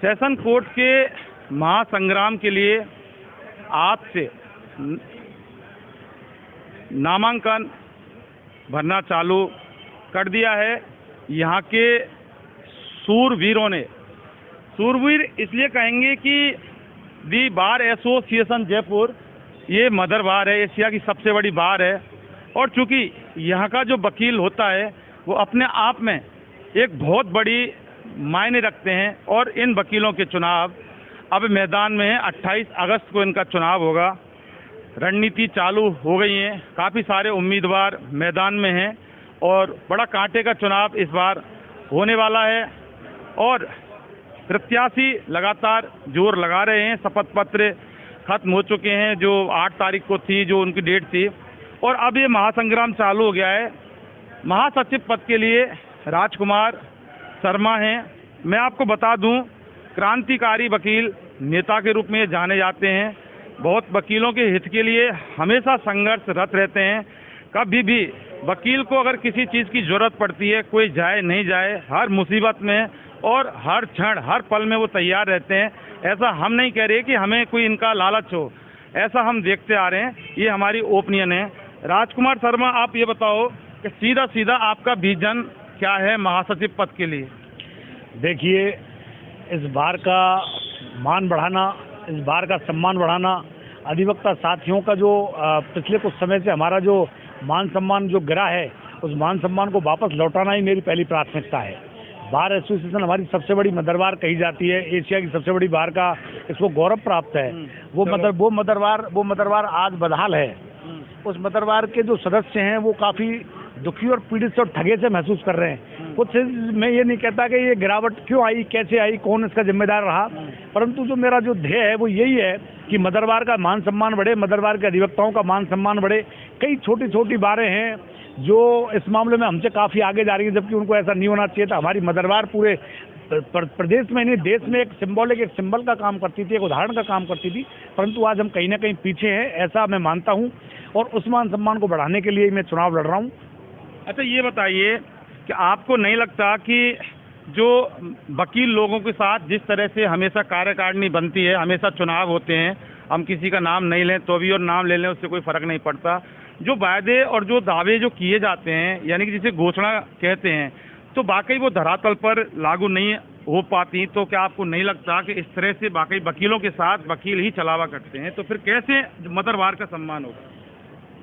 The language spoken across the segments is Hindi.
सेशन कोर्ट के महासंग्राम के लिए आज से नामांकन भरना चालू कर दिया है। यहाँ के सूरवीरों ने, सूरवीर इसलिए कहेंगे कि दी बार एसोसिएशन जयपुर ये मदर बार है, एशिया की सबसे बड़ी बार है। और चूंकि यहाँ का जो वकील होता है वो अपने आप में एक बहुत बड़ी मायने रखते हैं और इन वकीलों के चुनाव अब मैदान में है। 28 अगस्त को इनका चुनाव होगा। रणनीति चालू हो गई है, काफ़ी सारे उम्मीदवार मैदान में हैं और बड़ा कांटे का चुनाव इस बार होने वाला है। और प्रत्याशी लगातार जोर लगा रहे हैं। शपथ पत्र खत्म हो चुके हैं, जो 8 तारीख को थी, जो उनकी डेट थी, और अब ये महासंग्राम चालू हो गया है। महासचिव पद के लिए राजकुमार शर्मा हैं। मैं आपको बता दूं, क्रांतिकारी वकील नेता के रूप में जाने जाते हैं। बहुत वकीलों के हित के लिए हमेशा संघर्षरत रहते हैं। कभी भी वकील को अगर किसी चीज़ की ज़रूरत पड़ती है, कोई जाए नहीं जाए, हर मुसीबत में और हर क्षण हर पल में वो तैयार रहते हैं। ऐसा हम नहीं कह रहे कि हमें कोई इनका लालच हो, ऐसा हम देखते आ रहे हैं, ये हमारी ओपिनियन है। राजकुमार शर्मा, आप ये बताओ कि सीधा सीधा आपका विजन क्या है महासचिव पद के लिए? देखिए, इस बार का मान बढ़ाना, इस बार का सम्मान बढ़ाना, अधिवक्ता साथियों का जो पिछले कुछ समय से हमारा जो मान सम्मान जो गिरा है, उस मान सम्मान को वापस लौटाना ही मेरी पहली प्राथमिकता है। बार एसोसिएशन हमारी सबसे बड़ी मदरबार कही जाती है, एशिया की सबसे बड़ी बार का इसको गौरव प्राप्त है। वो मदरबार आज बदहाल है। उस मदरबार के जो सदस्य हैं वो काफ़ी दुखी और पीड़ित से और ठगे से महसूस कर रहे हैं। कुछ मैं ये नहीं कहता कि ये गिरावट क्यों आई, कैसे आई, कौन इसका जिम्मेदार रहा, परंतु जो मेरा जो ध्येय है वो यही है कि मदरबार का मान सम्मान बढ़े, मदरबार के अधिवक्ताओं का मान सम्मान बढ़े। कई छोटी छोटी बारें हैं जो इस मामले में हमसे काफ़ी आगे जा रही है, जबकि उनको ऐसा नहीं होना चाहिए था। हमारी मदरबार पूरे प्रदेश में नहीं, देश में एक सिंबल का काम करती थी, एक उदाहरण का काम करती थी, परंतु आज हम कहीं ना कहीं पीछे हैं, ऐसा मैं मानता हूं। और उस मान सम्मान को बढ़ाने के लिए मैं चुनाव लड़ रहा हूं। अच्छा, ये बताइए कि आपको नहीं लगता कि जो वकील लोगों के साथ जिस तरह से हमेशा कार्यकारिणी बनती है, हमेशा चुनाव होते हैं, हम किसी का नाम नहीं लें तो भी और नाम ले लें उससे कोई फ़र्क नहीं पड़ता, जो वायदे और जो दावे जो किए जाते हैं, यानी कि जिसे घोषणा कहते हैं, तो वाकई वो धरातल पर लागू नहीं हो पाती, तो क्या आपको नहीं लगता कि इस तरह से वाकई वकीलों के साथ वकील ही चलावा करते हैं, तो फिर कैसे मदरबार का सम्मान होगा?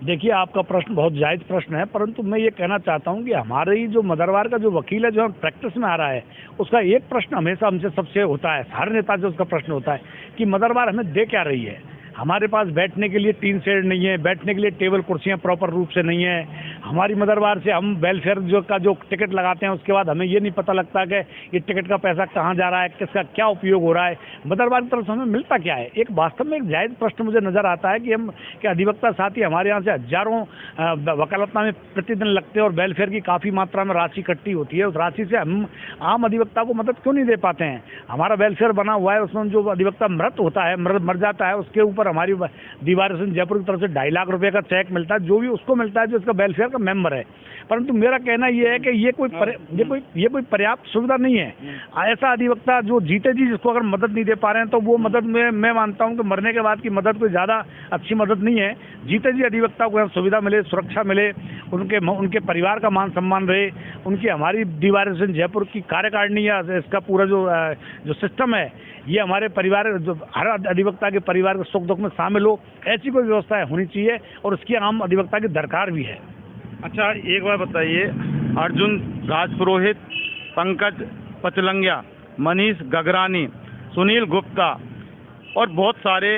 देखिए, आपका प्रश्न बहुत जायज़ प्रश्न है, परंतु मैं ये कहना चाहता हूं कि हमारे ही जो मदरबार का जो वकील है, जो प्रैक्टिस में आ रहा है, उसका एक प्रश्न हमेशा हमसे सबसे होता है, हर नेता से उसका प्रश्न होता है कि मदरबार हमें दे क्या रही है। हमारे पास बैठने के लिए टीन शेड नहीं है, बैठने के लिए टेबल कुर्सियां प्रॉपर रूप से नहीं है। हमारी मदरबार से हम वेलफेयर जो टिकट लगाते हैं, उसके बाद हमें ये नहीं पता लगता कि ये टिकट का पैसा कहाँ जा रहा है, किसका क्या उपयोग हो रहा है, मदरबार की तरफ से हमें मिलता क्या है। एक वास्तव में एक जायज़ प्रश्न मुझे नज़र आता है कि अधिवक्ता साथी हमारे यहाँ से हजारों वकालतनामे प्रतिदिन लगते हैं और वेलफेयर की काफ़ी मात्रा में राशि इकट्ठी होती है। उस राशि से हम आम अधिवक्ता को मदद क्यों नहीं दे पाते हैं? हमारा वेलफेयर बना हुआ है, उसमें जो अधिवक्ता मृत होता है, मर जाता है, उसके ऊपर हमारी दीवार एसोसिएशन जयपुर की तरफ से 2.5 लाख रुपए का चेक मिलता है, जो भी उसको मिलता है जो इसका वेलफेयर का मेंबर है। परंतु मेरा कहना यह है कि ये कोई पर्याप्त सुविधा नहीं है। ऐसा अधिवक्ता जो जीते जी जिसको अगर मदद नहीं दे पा रहे हैं, तो वो मदद में मैं मानता हूं कि मरने के बाद की मदद कोई ज़्यादा अच्छी मदद नहीं है। जीते जी अधिवक्ता को सुविधा मिले, सुरक्षा मिले, उनके परिवार का मान सम्मान रहे, उनकी हमारी दीवार एसोसिएशन जयपुर की कार्यकारिणी या इसका पूरा जो सिस्टम है, ये हमारे परिवार, जो हर अधिवक्ता के परिवार के सुख दुख में शामिल हो, ऐसी कोई व्यवस्था होनी चाहिए और उसकी आम अधिवक्ता की दरकार भी है। अच्छा, एक बार बताइए, अर्जुन राजपुरोहित, पंकज पचलंगिया, मनीष गगरानी, सुनील गुप्ता और बहुत सारे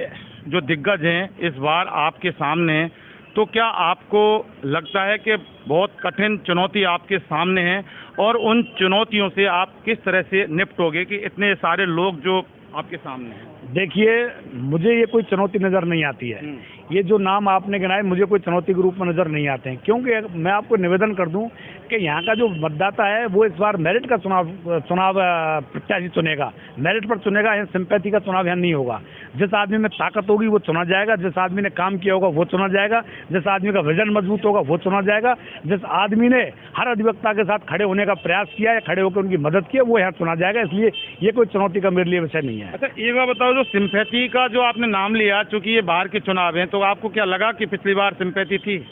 जो दिग्गज हैं इस बार आपके सामने हैं, तो क्या आपको लगता है कि बहुत कठिन चुनौती आपके सामने है और उन चुनौतियों से आप किस तरह से निपटोगे कि इतने सारे लोग जो आपके सामने हैं? देखिए, मुझे ये कोई चुनौती नज़र नहीं आती है। ये जो नाम आपने गिनाए मुझे कोई चुनौती के रूप में नज़र नहीं आते हैं, क्योंकि मैं आपको निवेदन कर दूं कि यहाँ का जो मतदाता है वो इस बार मेरिट का चुनाव प्रत्याशी चुनेगा, मेरिट पर चुनेगा, यहाँ सिंपैथी का चुनाव यहाँ नहीं होगा। जिस आदमी में ताकत होगी वो चुना जाएगा, जिस आदमी ने काम किया होगा वो चुना जाएगा, जिस आदमी का विजन मजबूत होगा वो चुना जाएगा, जिस आदमी ने हर अधिवक्ता के साथ खड़े होने का प्रयास किया या खड़े होकर उनकी मदद की वो यहाँ चुना जाएगा। इसलिए ये कोई चुनौती का मेरे लिए विषय नहीं है। अच्छा, एक बार बताओ, जो सिंपैथी का जो आपने नाम लिया, चूंकि ये बाहर के चुनाव हैं, तो आपको क्या लगा कि पिछली बार सिंपैथी थी?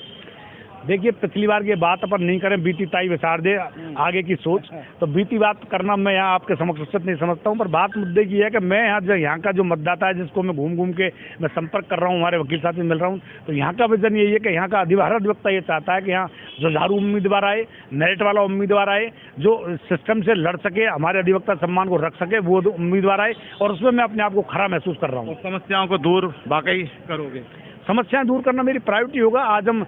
देखिए, पिछली बार की बात अपन नहीं करें, बीती ताई विसार दे आगे की सोच, तो बीती बात करना मैं यहाँ आपके समक्ष उचित नहीं समझता हूँ। पर बात मुद्दे की है कि मैं यहाँ का जो मतदाता है जिसको मैं घूम घूम के मैं संपर्क कर रहा हूँ, हमारे वकील साथ में मिल रहा हूँ, तो यहाँ का विजन यही है कि यहाँ का अधिवक्ता ये चाहता है कि यहाँ जुझारू उम्मीदवार आए, मेरिट वाला उम्मीदवार आए, जो सिस्टम से लड़ सके, हमारे अधिवक्ता सम्मान को रख सके, वो उम्मीदवार आए, और उसमें मैं अपने आप को खरा महसूस कर रहा हूँ। समस्याओं को दूर वाकई करोगे? समस्याएं दूर करना मेरी प्रायोरिटी होगा। आज हम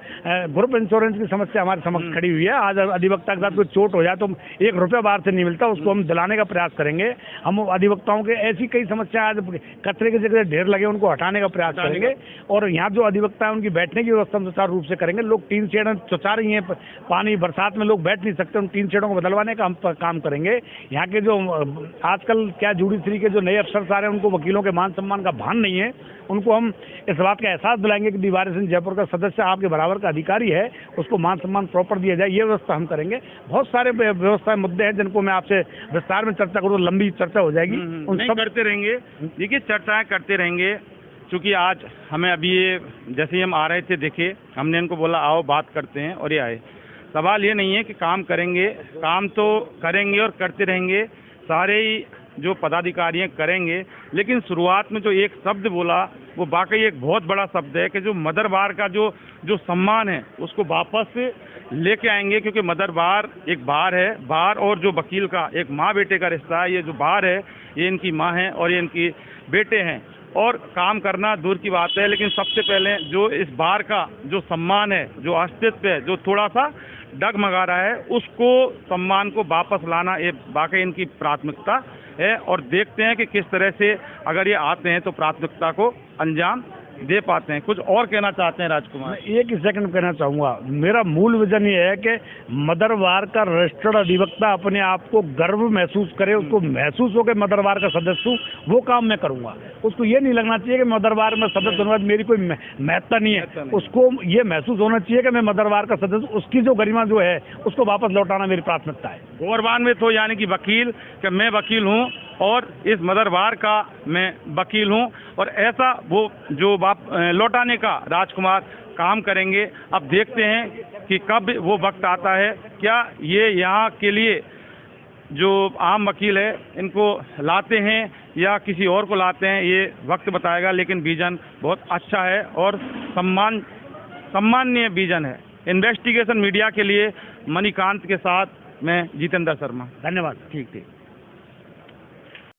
ग्रुप इंश्योरेंस की समस्या हमारे समक्ष खड़ी हुई है। आज अधिवक्ता के साथ कोई चोट हो जाए तो ₹1 बाहर से नहीं मिलता, उसको हम दिलाने का प्रयास करेंगे। हम अधिवक्ताओं के ऐसी कई समस्या, आज कचरे के जगह ढेर लगे उनको हटाने का प्रयास करेंगे, और यहाँ जो अधिवक्ता है उनकी बैठने की व्यवस्था हम सुचारू रूप से करेंगे। लोग टीन शेड चुचा रही हैं, पानी बरसात में लोग बैठ नहीं सकते, उन टीन शेडों को बदलवाने का हम काम करेंगे। यहाँ के जो आजकल क्या जुडिशरी के जो नए अफसर आ रहे हैं उनको वकीलों के मान सम्मान का भान नहीं है, उनको हम इस बात का एहसास दिलाएंगे कि दीवार सिंह जयपुर का सदस्य आपके बराबर का अधिकारी है, उसको मान सम्मान प्रॉपर दिया जाए, ये व्यवस्था हम करेंगे। बहुत सारे व्यवस्था मुद्दे हैं जिनको मैं आपसे विस्तार में चर्चा करूँ, लंबी चर्चा हो जाएगी, उन सब करते रहेंगे। देखिए, चर्चाएं करते रहेंगे, क्योंकि आज हमें अभी ये जैसे ही हम आ रहे थे देखे, हमने इनको बोला आओ बात करते हैं, और ये आए। सवाल ये नहीं है कि काम करेंगे, काम तो करेंगे और करते रहेंगे, सारे ही जो पदाधिकारी हैं करेंगे, लेकिन शुरुआत में जो एक शब्द बोला वो वाकई एक बहुत बड़ा शब्द है कि जो मदर बार का जो सम्मान है उसको वापस लेके आएंगे, क्योंकि मदर बार एक बार है, बार और जो वकील का एक माँ बेटे का रिश्ता है। ये जो बार है ये इनकी माँ है और ये इनकी बेटे हैं, और काम करना दूर की बात है, लेकिन सबसे पहले जो इस बार का जो सम्मान है, जो अस्तित्व है, जो थोड़ा सा डगमगा रहा है, उसको सम्मान को वापस लाना ये वाकई इनकी प्राथमिकता है। और देखते हैं कि किस तरह से अगर ये आते हैं तो प्राथमिकता को अंजाम दे पाते हैं। कुछ और कहना चाहते हैं राजकुमार? मैं एक ही सेकंड कहना चाहूँगा। मेरा मूल विजन ये है कि मदरबार का रजिस्टर्ड अधिवक्ता अपने आप को गर्व महसूस करे, उसको महसूस हो कि मदरबार का सदस्य हूँ, वो काम मैं करूँगा। उसको ये नहीं लगना चाहिए कि मदरबार में सदस्य होने के बाद मेरी कोई महत्ता नहीं है, उसको ये महसूस होना चाहिए कि मैं मदरबार का सदस्य, उसकी जो गरिमा जो है उसको वापस लौटाना मेरी प्राथमिकता है। गौरवान्वित हो, यानी कि वकील कि मैं वकील हूँ और इस मदरबार का मैं वकील हूँ, और ऐसा वो जो लौटाने का राजकुमार काम करेंगे। अब देखते हैं कि कब वो वक्त आता है, क्या ये यहाँ के लिए जो आम वकील है इनको लाते हैं या किसी और को लाते हैं, ये वक्त बताएगा। लेकिन विजन बहुत अच्छा है और सम्माननीय विजन है। इन्वेस्टिगेशन मीडिया के लिए मणिकांत के साथ मैं जितेंद्र शर्मा। धन्यवाद। ठीक।